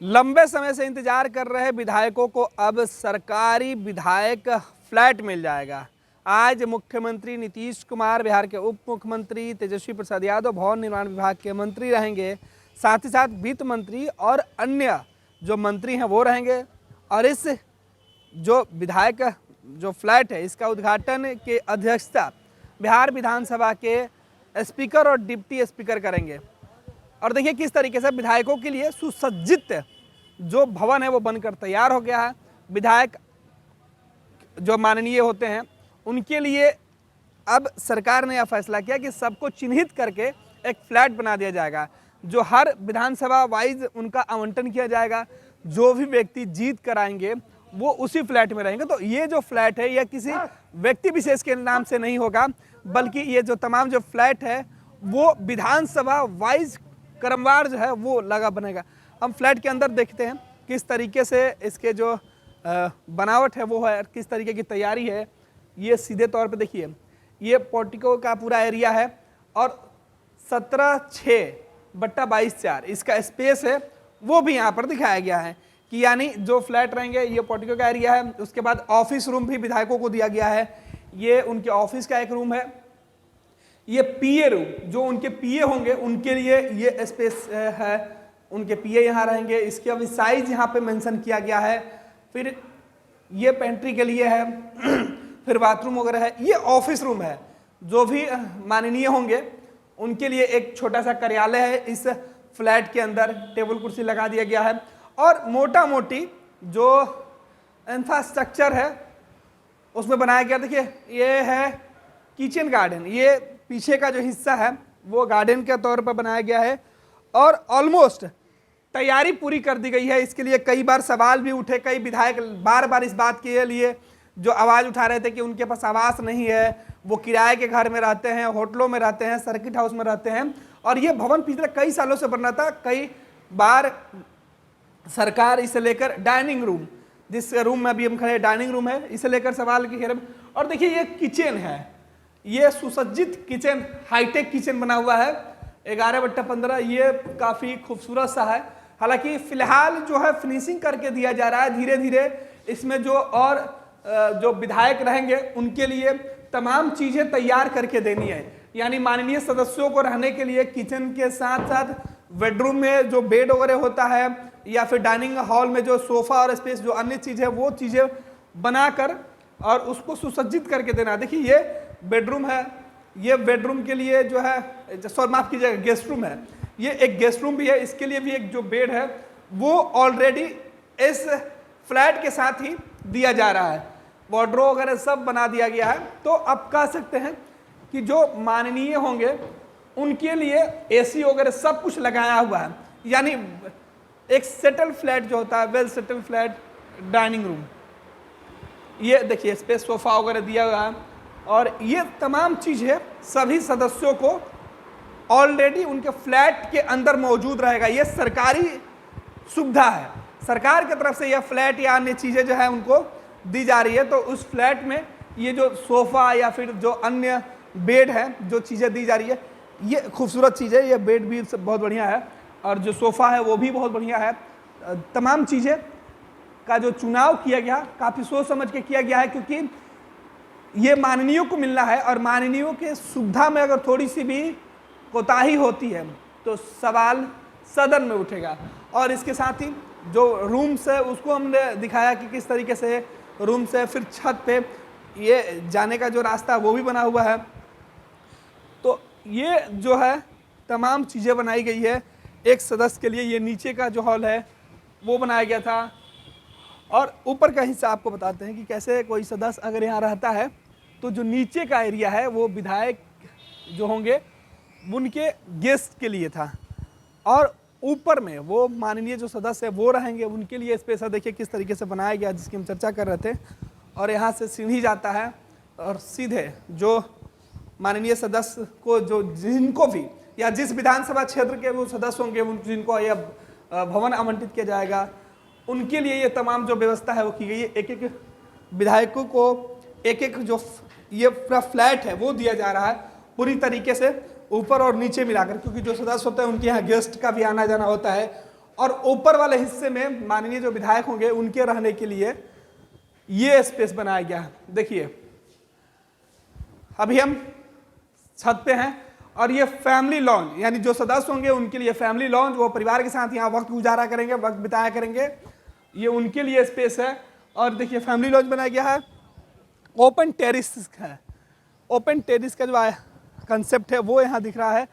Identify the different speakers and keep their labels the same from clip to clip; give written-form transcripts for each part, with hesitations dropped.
Speaker 1: लंबे समय से इंतजार कर रहे विधायकों को अब सरकारी विधायक फ्लैट मिल जाएगा। आज मुख्यमंत्री नीतीश कुमार, बिहार के उप मुख्यमंत्री तेजस्वी प्रसाद यादव भवन निर्माण विभाग के मंत्री रहेंगे, साथ ही साथ वित्त मंत्री और अन्य जो मंत्री हैं वो रहेंगे। और इस जो विधायक जो फ्लैट है इसका उद्घाटन की अध्यक्षता बिहार विधानसभा के स्पीकर और डिप्टी स्पीकर करेंगे। और देखिए किस तरीके से विधायकों के लिए सुसज्जित जो भवन है वो बनकर तैयार हो गया है। विधायक जो माननीय होते हैं उनके लिए अब सरकार ने यह फैसला किया कि सबको चिन्हित करके एक फ्लैट बना दिया जाएगा, जो हर विधानसभा वाइज उनका आवंटन किया जाएगा। जो भी व्यक्ति जीत कर आएंगे वो उसी फ्लैट में रहेंगे। तो ये जो फ्लैट है यह किसी व्यक्ति विशेष के नाम से नहीं होगा, बल्कि ये जो तमाम जो फ्लैट है वो विधानसभा वाइज क्रमवार जो है वो लगा बनेगा। हम फ्लैट के अंदर देखते हैं किस तरीके से इसके जो बनावट है वो है, किस तरीके की तैयारी है। ये सीधे तौर पे देखिए, ये पोर्टिको का पूरा एरिया है और 17/6/22/4 इसका स्पेस है, वो भी यहाँ पर दिखाया गया है कि यानी जो फ्लैट रहेंगे ये पोर्टिको का एरिया है। उसके बाद ऑफिस रूम भी विधायकों को दिया गया है। ये उनके ऑफिस का एक रूम है। ये पीए रूम, जो उनके पीए होंगे उनके लिए ये स्पेस है, उनके पीए यहाँ रहेंगे। इसके अभी साइज यहाँ पे मेंशन किया गया है। फिर ये पेंट्री के लिए है, फिर बाथरूम वगैरह है। ये ऑफिस रूम है, जो भी माननीय होंगे उनके लिए एक छोटा सा कार्यालय है। इस फ्लैट के अंदर टेबल कुर्सी लगा दिया गया है और मोटा मोटी जो इंफ्रास्ट्रक्चर है उसमें बनाया गया। देखिए ये है किचन गार्डन, ये पीछे का जो हिस्सा है वो गार्डन के तौर पर बनाया गया है और ऑलमोस्ट तैयारी पूरी कर दी गई है। इसके लिए कई बार सवाल भी उठे, कई विधायक बार बार इस बात के लिए जो आवाज़ उठा रहे थे कि उनके पास आवास नहीं है, वो किराए के घर में रहते हैं, होटलों में रहते हैं, सर्किट हाउस में रहते हैं। और ये भवन पिछले कई सालों से बन रहा था। कई बार सरकार इसे लेकर डाइनिंग रूम, जिस रूम में अभी हम खड़े डाइनिंग रूम है, इसे लेकर सवाल की घेरे में। और देखिए ये किचन है, ये सुसज्जित किचन, हाईटेक किचन बना हुआ है 11/15। ये काफ़ी खूबसूरत सा है। हालांकि फिलहाल जो है फिनिशिंग करके दिया जा रहा है। धीरे धीरे इसमें जो और जो विधायक रहेंगे उनके लिए तमाम चीज़ें तैयार करके देनी है। यानी माननीय सदस्यों को रहने के लिए किचन के साथ साथ बेडरूम में जो बेड वगैरह होता है या फिर डाइनिंग हॉल में जो सोफ़ा और स्पेस जो अन्य चीज़ है वो चीज़ें बनाकर और उसको सुसज्जित करके देना। देखिए ये बेडरूम है, ये बेडरूम के लिए जो है, सॉरी माफ़ कीजिएगा, गेस्ट रूम है। ये एक गेस्ट रूम भी है, इसके लिए भी एक जो बेड है वो ऑलरेडी इस फ्लैट के साथ ही दिया जा रहा है। वार्डरोब वगैरह सब बना दिया गया है। तो अब कह सकते हैं कि जो माननीय होंगे उनके लिए एसी वगैरह सब कुछ लगाया हुआ है। यानी एक सेटल फ्लैट जो होता है, well settle flat, dining room, ये देखिए स्पेस सोफ़ा वगैरह दिया हुआ है। और ये तमाम चीज़ें सभी सदस्यों को ऑलरेडी उनके फ्लैट के अंदर मौजूद रहेगा। ये सरकारी सुविधा है, सरकार की तरफ से यह फ्लैट या अन्य चीज़ें जो है उनको दी जा रही है। तो उस फ्लैट में ये जो सोफ़ा या फिर जो अन्य बेड है, जो चीज़ें दी जा रही है, ये खूबसूरत चीज़ है। ये बेड भी बहुत बढ़िया है और जो सोफ़ा है वो भी बहुत बढ़िया है। तमाम चीज़ें का जो चुनाव किया गया काफ़ी सोच समझ के किया गया है, क्योंकि ये माननीयों को मिलना है और माननीयों के सुविधा में अगर थोड़ी सी भी कोताही होती है तो सवाल सदन में उठेगा। और इसके साथ ही जो रूम्स है उसको हमने दिखाया कि किस तरीके से रूम्स है। फिर छत पे ये जाने का जो रास्ता वो भी बना हुआ है। तो ये जो है तमाम चीज़ें बनाई गई है एक सदस्य के लिए। ये नीचे का जो हॉल है वो बनाया गया था और ऊपर का हिस्सा आपको बताते हैं कि कैसे कोई सदस्य अगर यहाँ रहता है तो जो नीचे का एरिया है वो विधायक जो होंगे उनके गेस्ट के लिए था और ऊपर में वो माननीय जो सदस्य है वो रहेंगे, उनके लिए स्पेस है। देखिए किस तरीके से बनाया गया, जिसकी हम चर्चा कर रहे थे। और यहाँ से सीढ़ी जाता है और सीधे जो माननीय सदस्य को, जो जिनको भी या जिस विधानसभा क्षेत्र के वो सदस्य होंगे जिनको यह भवन आवंटित किया जाएगा उनके लिए ये तमाम जो व्यवस्था है वो की गई है। एक एक विधायकों को एक एक जो ये पूरा फ्लैट है वो दिया जा रहा है पूरी तरीके से ऊपर और नीचे मिलाकर, क्योंकि जो सदस्य होते हैं उनके यहाँ गेस्ट का भी आना जाना होता है और ऊपर वाले हिस्से में माननीय जो विधायक होंगे उनके रहने के लिए ये स्पेस बनाया गया है। देखिए अभी हम छत पे हैं और ये फैमिली लॉन्ज, यानी जो सदस्य होंगे उनके लिए फैमिली लॉन्ज, वो परिवार के साथ यहाँ वक्त गुजारा करेंगे, वक्त बिताया करेंगे, ये उनके लिए स्पेस है। और देखिए फैमिली लॉन्ज बनाया गया है, ओपन टेरिस है, ओपन टेरिस का जो कंसेप्ट है वो यहाँ दिख रहा है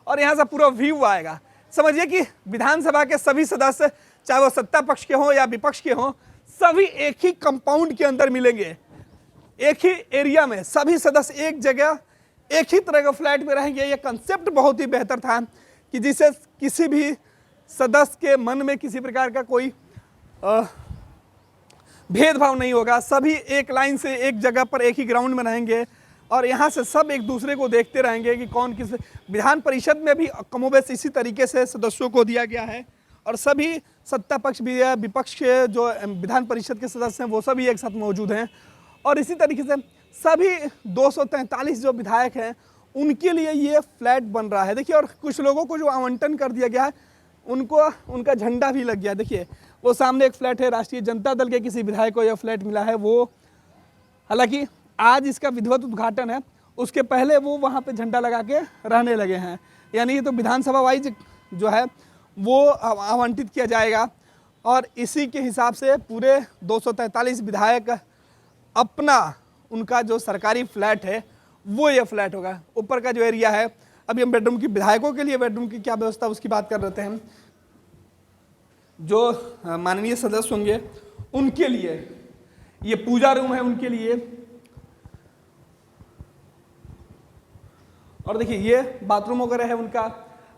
Speaker 1: और यहाँ से पूरा व्यू आएगा। समझिए कि विधानसभा के सभी सदस्य, चाहे वो सत्ता पक्ष के हों या विपक्ष के हों, सभी एक ही कंपाउंड के अंदर मिलेंगे, एक ही एरिया में सभी सदस्य एक जगह एक ही तरह के फ्लैट में रहेंगे। ये कंसेप्ट बहुत ही बेहतर था कि जिससे किसी भी सदस्य के मन में किसी प्रकार का कोई भेदभाव नहीं होगा, सभी एक लाइन से एक जगह पर एक ही ग्राउंड में रहेंगे और यहाँ से सब एक दूसरे को देखते रहेंगे कि कौन किस। विधान परिषद में भी कमोबेश इसी तरीके से सदस्यों को दिया गया है और सभी सत्ता पक्ष भी है, विपक्ष के जो विधान परिषद के सदस्य हैं वो सभी एक साथ मौजूद हैं और इसी तरीके से सभी 243 जो विधायक हैं उनके लिए ये फ्लैट बन रहा है। देखिए और कुछ लोगों को जो आवंटन कर दिया गया है उनको उनका झंडा भी लग गया। देखिए वो सामने एक फ्लैट है, राष्ट्रीय जनता दल के किसी विधायक को यह फ्लैट मिला है। वो हालांकि आज इसका विधिवत उद्घाटन है, उसके पहले वो वहाँ पे झंडा लगा के रहने लगे हैं। यानी ये तो विधानसभा वाइज जो है वो आवंटित किया जाएगा और इसी के हिसाब से पूरे 243 विधायक अपना उनका जो सरकारी फ्लैट है वो ये फ्लैट होगा। ऊपर का जो एरिया है, अभी हम बेडरूम की, विधायकों के लिए बेडरूम की क्या व्यवस्था उसकी बात कर रहे हैं। जो माननीय सदस्य होंगे उनके लिए ये पूजा रूम है उनके लिए। और देखिए ये बाथरूम वगैरह है उनका,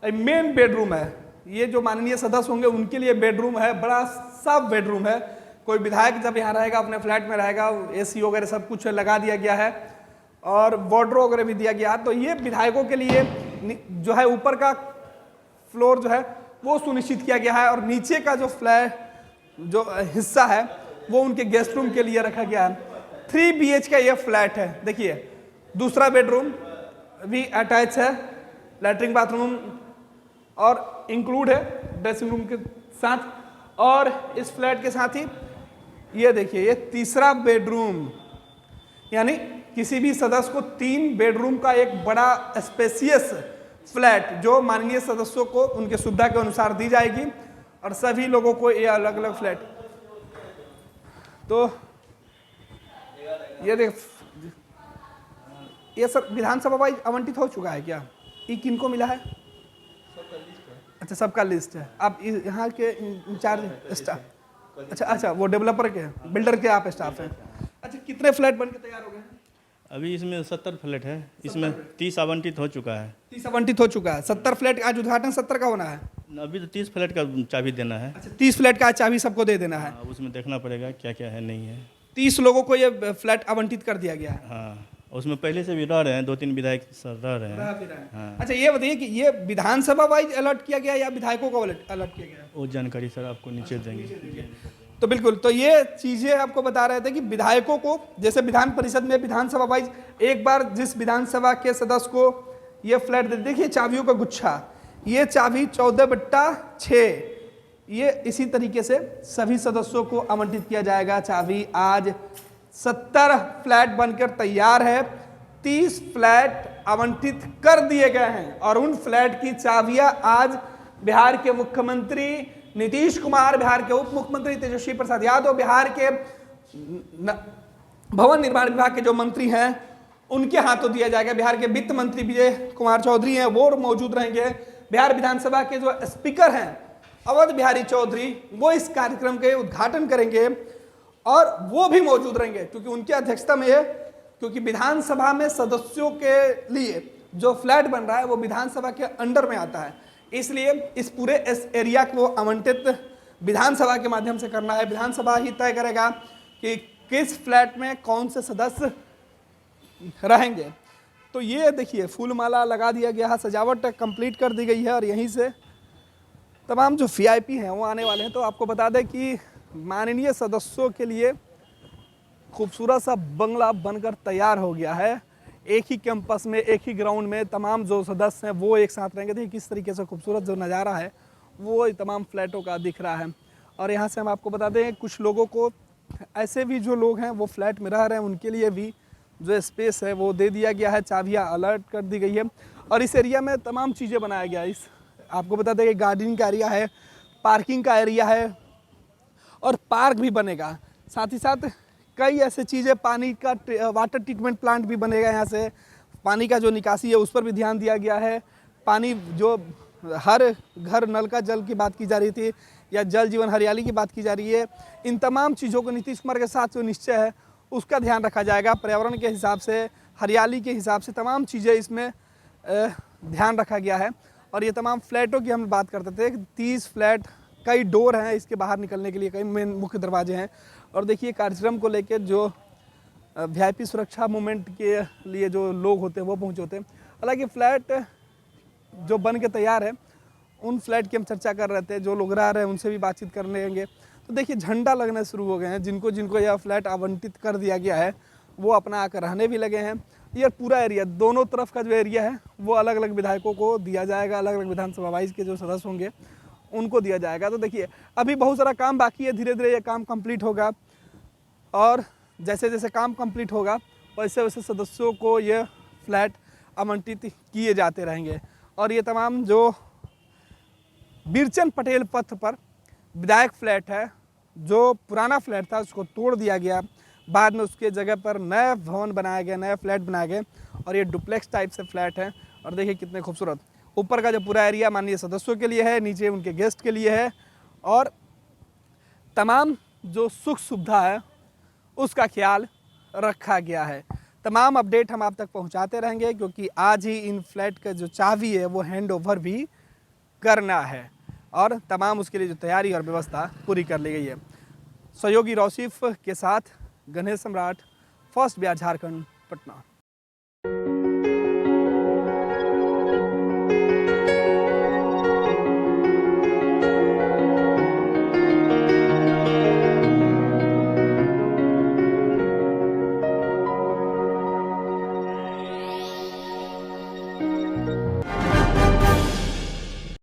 Speaker 1: मेन बेडरूम है। ये जो माननीय सदस्य होंगे उनके लिए बेडरूम है, बड़ा सा बेडरूम है। कोई विधायक जब यहाँ रहेगा अपने फ्लैट में रहेगा, एसी वगैरह सब कुछ लगा दिया गया है और वार्डरोब वगैरह भी दिया गया है। तो ये विधायकों के लिए जो है ऊपर का फ्लोर जो है वो सुनिश्चित किया गया है और नीचे का जो फ्लैट जो हिस्सा है वो उनके गेस्ट रूम के लिए रखा गया है। 3 BH का ये फ्लैट है। देखिए दूसरा बेडरूम भी अटैच है, लैट्रिन बाथरूम और इंक्लूड है ड्रेसिंग रूम के साथ। और इस फ्लैट के साथ ही ये देखिए ये तीसरा बेडरूम, यानी किसी भी सदस्य को 3 बेडरूम का एक बड़ा स्पेसियस फ्लैट जो माननीय सदस्यों को उनके सुविधा के अनुसार दी जाएगी और सभी लोगों को ये अलग अलग फ्लैट। तो ये देख, ये सब विधानसभा वाइज आवंटित हो चुका है क्या? ये किनको मिला है? अच्छा सबका लिस्ट है। आप यहाँ के इंचार्ज स्टाफ, अच्छा वो डेवलपर के, बिल्डर के आप स्टाफ हैं। अच्छा कितने फ्लैट बन के तैयार हो गए हैं?
Speaker 2: अभी इसमें 70 फ्लैट है, इसमें 30 आवंटित हो चुका है।
Speaker 1: 30 आवंटित हो चुका है। 70 फ्लैट आज उद्घाटन 70 का होना है।
Speaker 2: अभी तो 30 फ्लैट का चाबी देना है।
Speaker 1: अच्छा 30 फ्लैट का चाबी सबको दे देना है।
Speaker 2: उसमें देखना पड़ेगा क्या क्या है नहीं है।
Speaker 1: 30 लोगों को ये फ्लैट आवंटित कर दिया गया है।
Speaker 2: हाँ उसमें पहले से भी रह रहे हैं, 2-3 विधायक रह रहे हैं। हाँ।
Speaker 1: अच्छा ये बताइए कि ये विधानसभा वाइज अलर्ट किया गया या विधायकों को अलर्ट किया गया?
Speaker 2: वो जानकारी सर आपको नीचे देंगे।
Speaker 1: तो बिल्कुल, तो ये चीजें आपको बता रहे थे कि विधायकों को जैसे विधान परिषद में विधानसभा वाइज एक बार जिस विधानसभा के सदस्य को ये फ्लैट दे, देखिए चाबियों का गुच्छा, ये चाबी 14/6 ये इसी तरीके से सभी सदस्यों को आवंटित किया जाएगा। चाबी आज 70 फ्लैट बनकर तैयार है, 30 फ्लैट आवंटित कर दिए गए हैं और उन फ्लैट की चाबियां आज बिहार के मुख्यमंत्री नीतीश कुमार, बिहार के उप मुख्यमंत्री तेजस्वी प्रसाद यादव, बिहार के भवन निर्माण विभाग के जो मंत्री हैं उनके हाथों दिया जाएगा। बिहार के वित्त मंत्री विजय कुमार चौधरी हैं वो मौजूद रहेंगे। बिहार विधानसभा के जो स्पीकर हैं अवध बिहारी चौधरी वो इस कार्यक्रम के उद्घाटन करेंगे और वो भी मौजूद रहेंगे क्योंकि उनकी अध्यक्षता में है, क्योंकि विधानसभा में सदस्यों के लिए जो फ्लैट बन रहा है वो विधानसभा के अंडर में आता है, इसलिए इस पूरे एरिया को आवंटित विधानसभा के माध्यम से करना है। विधानसभा ही तय करेगा कि किस फ्लैट में कौन से सदस्य रहेंगे। तो ये देखिए फूलमाला लगा दिया गया है, सजावट कंप्लीट कर दी गई है और यहीं से तमाम जो VIP हैं वो आने वाले हैं। तो आपको बता दें कि माननीय सदस्यों के लिए खूबसूरत सा बंगला बनकर तैयार हो गया है। एक ही कैंपस में, एक ही ग्राउंड में तमाम जो सदस्य हैं वो एक साथ रहेंगे। देखिए किस तरीके से खूबसूरत जो नज़ारा है वो तमाम फ्लैटों का दिख रहा है। और यहाँ से हम आपको बता दें कुछ लोगों को ऐसे भी जो लोग हैं वो फ्लैट में रह रहे हैं उनके लिए भी जो स्पेस है वो दे दिया गया है, चाबियाँ अलर्ट कर दी गई है। और इस एरिया में तमाम चीज़ें बनाया गया है। इस आपको बता दें कि गार्डनिंग का एरिया है, पार्किंग का एरिया है और पार्क भी बनेगा। साथ ही साथ कई ऐसे चीज़ें, पानी का वाटर ट्रीटमेंट प्लांट भी बनेगा। यहाँ से पानी का जो निकासी है उस पर भी ध्यान दिया गया है। पानी जो हर घर नल का जल की बात की जा रही थी या जल जीवन हरियाली की बात की जा रही है, इन तमाम चीज़ों को नीतीश कुमार के साथ जो निश्चय है उसका ध्यान रखा जाएगा। पर्यावरण के हिसाब से, हरियाली के हिसाब से तमाम चीज़ें इसमें ध्यान रखा गया है। और ये तमाम फ्लैटों की हम बात करते थे, 30 फ्लैट, कई डोर हैं इसके बाहर निकलने के लिए, कई मेन मुख्य दरवाजे हैं। और देखिए कार्यक्रम को लेकर जो वीआईपी सुरक्षा मूवमेंट के लिए जो लोग होते हैं वो पहुँचे होते हैं। हालांकि फ्लैट जो बन के तैयार है उन फ्लैट की हम चर्चा कर रहे थे, जो लोग रह रहे हैं उनसे भी बातचीत कर लेंगे। तो देखिए झंडा लगने शुरू हो गए हैं, जिनको जिनको यह फ्लैट आवंटित कर दिया गया है वो अपना आकर रहने भी लगे हैं। ये पूरा एरिया, दोनों तरफ का जो एरिया है वो अलग अलग विधायकों को दिया जाएगा, अलग अलग विधानसभा वाइज के जो सदस्य होंगे उनको दिया जाएगा। तो देखिए अभी बहुत सारा काम बाकी है, धीरे धीरे ये काम कंप्लीट होगा और जैसे जैसे काम कंप्लीट होगा वैसे वैसे सदस्यों को ये फ्लैट आवंटित किए जाते रहेंगे। और ये तमाम जो बीरचंद पटेल पथ पर विधायक फ्लैट है, जो पुराना फ्लैट था उसको तोड़ दिया गया, बाद में उसके जगह पर नए भवन बनाए गए, नए फ्लैट बनाए गए और ये डुप्लेक्स टाइप से फ्लैट है। और देखिए कितने खूबसूरत, ऊपर का जो पूरा एरिया माननीय सदस्यों के लिए है, नीचे उनके गेस्ट के लिए है और तमाम जो सुख सुविधा है उसका ख्याल रखा गया है। तमाम अपडेट हम आप तक पहुंचाते रहेंगे क्योंकि आज ही इन फ्लैट का जो चाबी है वो हैंड ओवर भी करना है और तमाम उसके लिए जो तैयारी और व्यवस्था पूरी कर ली गई है। सहयोगी रौसिफ के साथ गणेश सम्राट, फर्स्ट बिहार झारखंड, पटना।